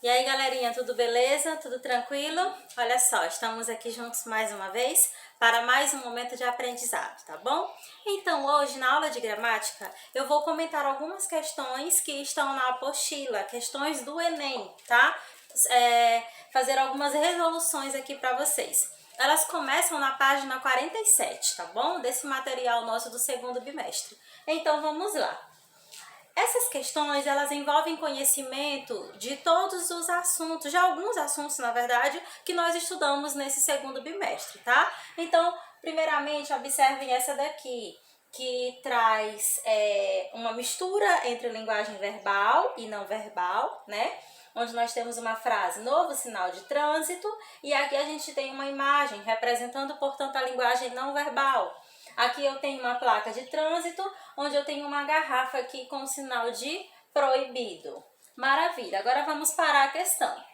E aí, galerinha, tudo beleza? Tudo tranquilo? Olha só, estamos aqui juntos mais uma vez para mais um momento de aprendizado, tá bom? Então, hoje, na aula de gramática, eu vou comentar algumas questões que estão na apostila, questões do Enem, tá? Fazer algumas resoluções aqui para vocês. Elas começam na página 47, tá bom? Desse material nosso do segundo bimestre. Então, vamos lá. Essas questões, elas envolvem conhecimento de todos os assuntos, de alguns assuntos, na verdade, que nós estudamos nesse segundo bimestre, tá? Então, primeiramente, observem essa daqui, que traz uma mistura entre linguagem verbal e não verbal, né? Onde nós temos uma frase, novo sinal de trânsito, e aqui a gente tem uma imagem representando, portanto, a linguagem não verbal. Aqui eu tenho uma placa de trânsito, onde eu tenho uma garrafa aqui com o sinal de proibido. Maravilha, agora vamos para a questão.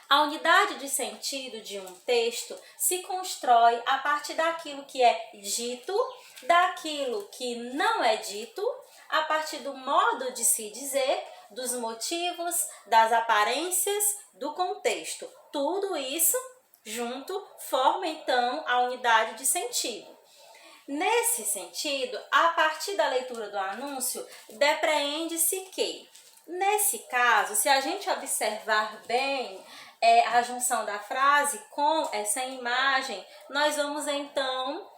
A unidade de sentido de um texto se constrói a partir daquilo que é dito, daquilo que não é dito, a partir do modo de se dizer, dos motivos, das aparências, do contexto. Tudo isso junto forma então a unidade de sentido. Nesse sentido, a partir da leitura do anúncio, depreende-se que, nesse caso, se a gente observar bem a junção da frase com essa imagem, nós vamos então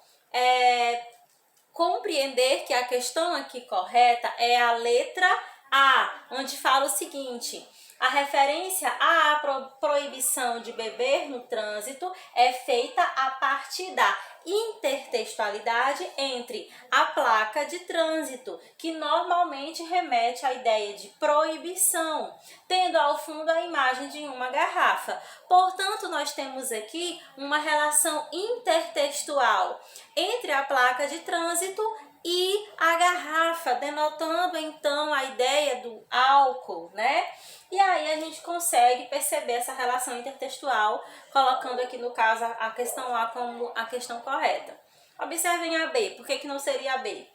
compreender que a questão aqui correta é a letra A, onde fala o seguinte: a referência à proibição de beber no trânsito é feita a partir da intertextualidade entre a placa de trânsito, que normalmente remete à ideia de proibição, tendo ao fundo a imagem de uma garrafa. Portanto, nós temos aqui uma relação intertextual entre a placa de trânsito e a garrafa, denotando então a ideia do álcool, né? E aí a gente consegue perceber essa relação intertextual, colocando aqui no caso a questão A como a questão correta. Observem a B, por que não seria a B?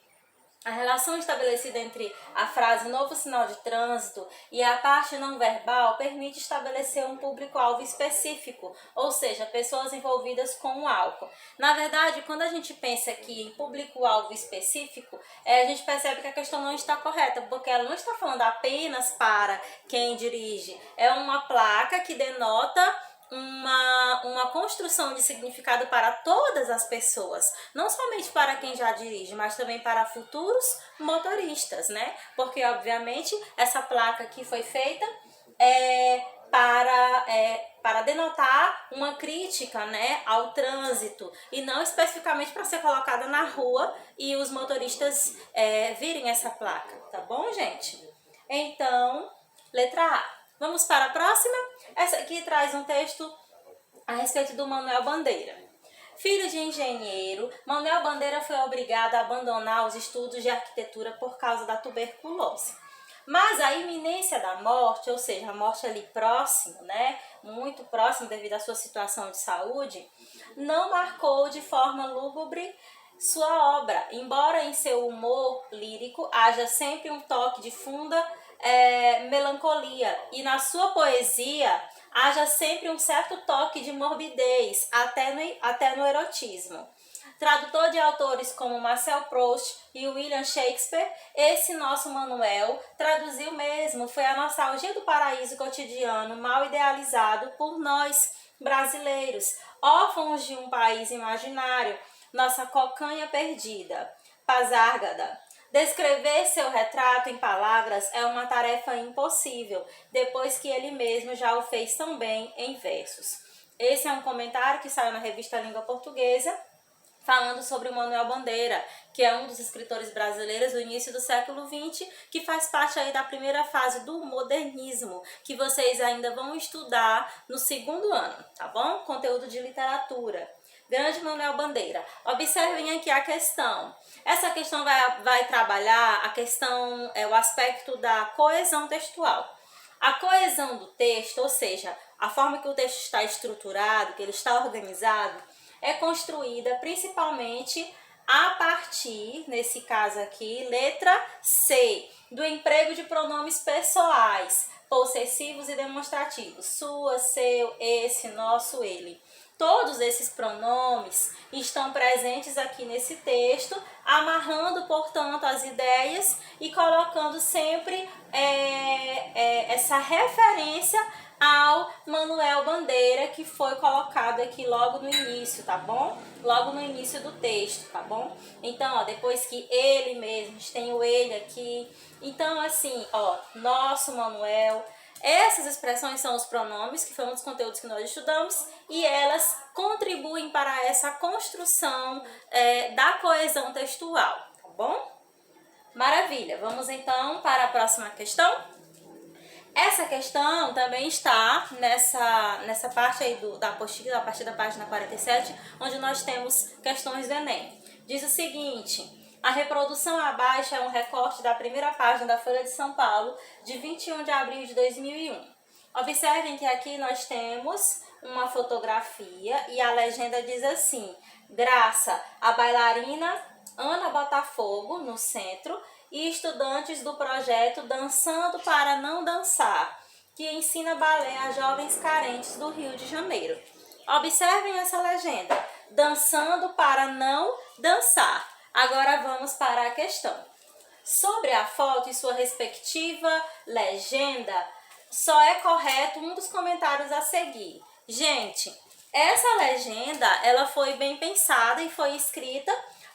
A relação estabelecida entre a frase novo sinal de trânsito e a parte não verbal permite estabelecer um público-alvo específico, ou seja, pessoas envolvidas com o álcool. Na verdade, quando a gente pensa aqui em público-alvo específico, a gente percebe que a questão não está correta, porque ela não está falando apenas para quem dirige. É uma placa que denota uma construção de significado para todas as pessoas, não somente para quem já dirige, mas também para futuros motoristas, né? Porque, obviamente, essa placa aqui foi feita para denotar uma crítica, né, ao trânsito e não especificamente para ser colocada na rua e os motoristas virem essa placa, tá bom, gente? Então, letra A. Vamos para a próxima? Essa aqui traz um texto a respeito do Manuel Bandeira. Filho de engenheiro, Manuel Bandeira foi obrigado a abandonar os estudos de arquitetura por causa da tuberculose. Mas a iminência da morte, ou seja, a morte ali próximo, né, muito próximo devido à sua situação de saúde, não marcou de forma lúgubre sua obra, embora em seu humor lírico haja sempre um toque de funda melancolia, e na sua poesia haja sempre um certo toque de morbidez, até no erotismo. Tradutor de autores como Marcel Proust e William Shakespeare, esse nosso Manuel traduziu mesmo, foi a nostalgia do paraíso cotidiano mal idealizado por nós, brasileiros, órfãos de um país imaginário, nossa cocanha perdida. Pazárgada. Descrever seu retrato em palavras é uma tarefa impossível, depois que ele mesmo já o fez tão bem em versos. Esse é um comentário que saiu na revista Língua Portuguesa, falando sobre o Manuel Bandeira, que é um dos escritores brasileiros do início do século XX, que faz parte aí da primeira fase do modernismo, que vocês ainda vão estudar no segundo ano, tá bom? Conteúdo de literatura. Grande Manuel Bandeira. Observem aqui a questão. Essa questão vai trabalhar a questão, o aspecto da coesão textual. A coesão do texto, ou seja, a forma que o texto está estruturado, que ele está organizado, é construída principalmente a partir, nesse caso aqui, letra C, do emprego de pronomes pessoais, possessivos e demonstrativos. Sua, seu, esse, nosso, ele. Todos esses pronomes estão presentes aqui nesse texto, amarrando, portanto, as ideias e colocando sempre essa referência ao Manuel Bandeira, que foi colocado aqui logo no início, tá bom? Logo no início do texto, tá bom? Então, ó, depois que ele mesmo, a gente tem o ele aqui. Então, assim, ó, nosso Manuel. Essas expressões são os pronomes, que foi um dos conteúdos que nós estudamos, e elas contribuem para essa construção da coesão textual, tá bom? Maravilha! Vamos então para a próxima questão? Essa questão também está nessa parte aí da apostila, a partir da página 47, onde nós temos questões do Enem. Diz o seguinte: a reprodução abaixo é um recorte da primeira página da Folha de São Paulo, de 21 de abril de 2001. Observem que aqui nós temos uma fotografia e a legenda diz assim: Graça, a bailarina Ana Botafogo, no centro, e estudantes do projeto Dançando para Não Dançar, que ensina balé a jovens carentes do Rio de Janeiro. Observem essa legenda: Dançando para Não Dançar. Agora vamos para a questão. Sobre a foto e sua respectiva legenda, só é correto um dos comentários a seguir. Gente, essa legenda ela foi bem pensada e foi escrita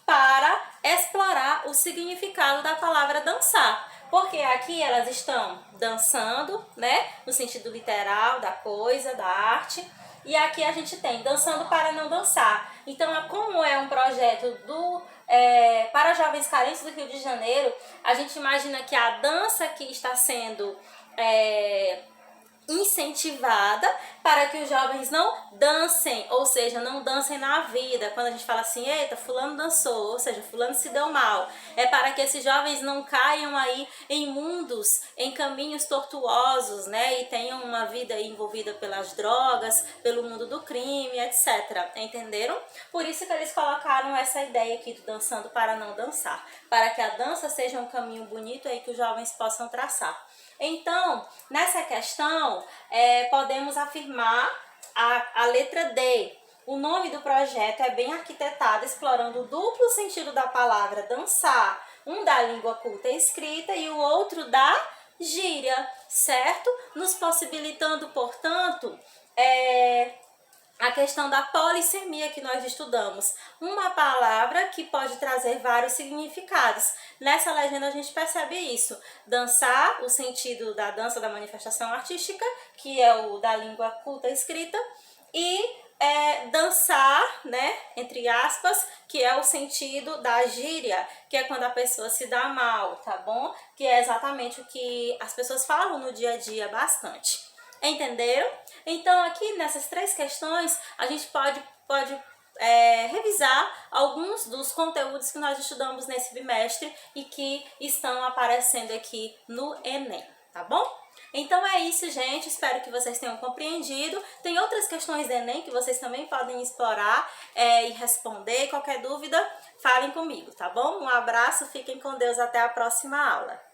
para explorar o significado da palavra dançar. Porque aqui elas estão dançando, né, no sentido literal da coisa, da arte. E aqui a gente tem dançando para não dançar. Então, como é um projeto para jovens carentes do Rio de Janeiro, a gente imagina que a dança que está sendo incentivada para que os jovens não dancem, ou seja, não dancem na vida. Quando a gente fala assim, eita, fulano dançou, ou seja, fulano se deu mal, é para que esses jovens não caiam aí em mundos, em caminhos tortuosos, né, e tenham uma vida envolvida pelas drogas, pelo mundo do crime, etc. Entenderam? Por isso que eles colocaram essa ideia aqui do dançando para não dançar, para que a dança seja um caminho bonito aí que os jovens possam traçar. Então, nessa questão, podemos afirmar a letra D. O nome do projeto é bem arquitetado, explorando o duplo sentido da palavra dançar, um da língua culta escrita e o outro da gíria, certo? Nos possibilitando, portanto, a questão da polissemia que nós estudamos. Uma palavra que pode trazer vários significados. Nessa legenda a gente percebe isso. Dançar, o sentido da dança da manifestação artística, que é o da língua culta escrita, e dançar, né, entre aspas, que é o sentido da gíria, que é quando a pessoa se dá mal, tá bom? Que é exatamente o que as pessoas falam no dia a dia bastante. Entenderam? Então, aqui nessas três questões, a gente pode revisar alguns dos conteúdos que nós estudamos nesse bimestre e que estão aparecendo aqui no Enem, tá bom? Então é isso, gente. Espero que vocês tenham compreendido. Tem outras questões do Enem que vocês também podem explorar e responder. Qualquer dúvida, falem comigo, tá bom? Um abraço, fiquem com Deus, até a próxima aula.